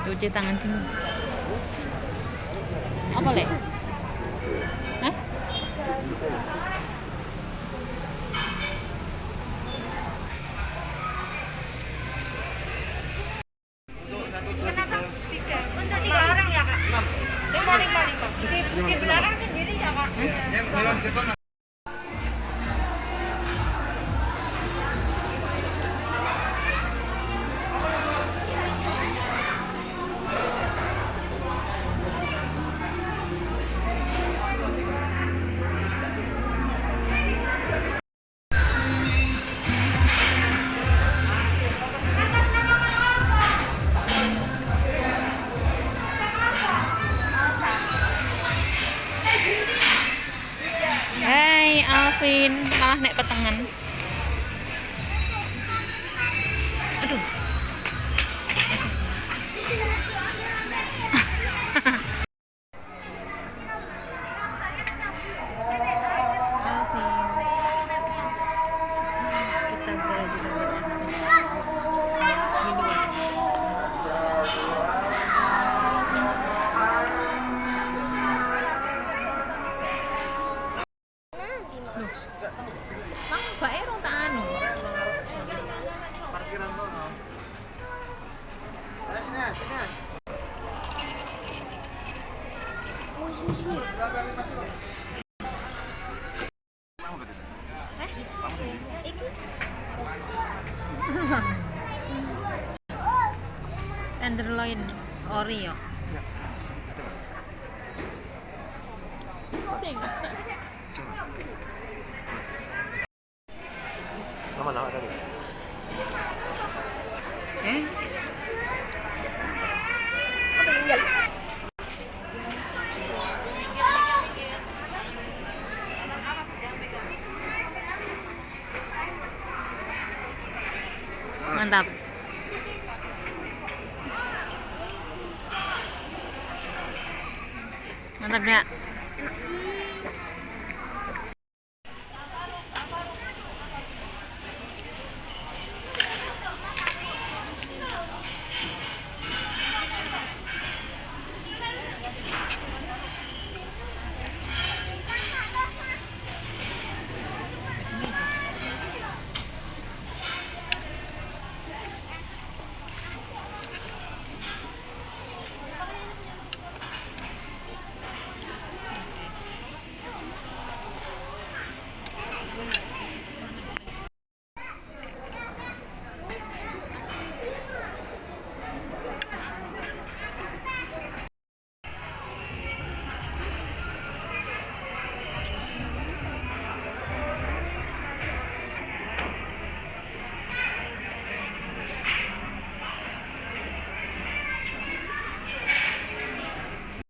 Cuci tangan dulu. Apa lek? Hah? Kenapa? Tiga. Untuk 3 orang ya kak? 5. Di belakang sendiri ya kak? Yang jalan ke tengah. Hai Alvin, malah naik petengan. Aduh. Alvin. Kita berada di Mang Mbak Ero tak anu. Parkiran sono. Sini, sini. Tenderloin Oreo. Nama tadi. Mantap. Mantap, Dak.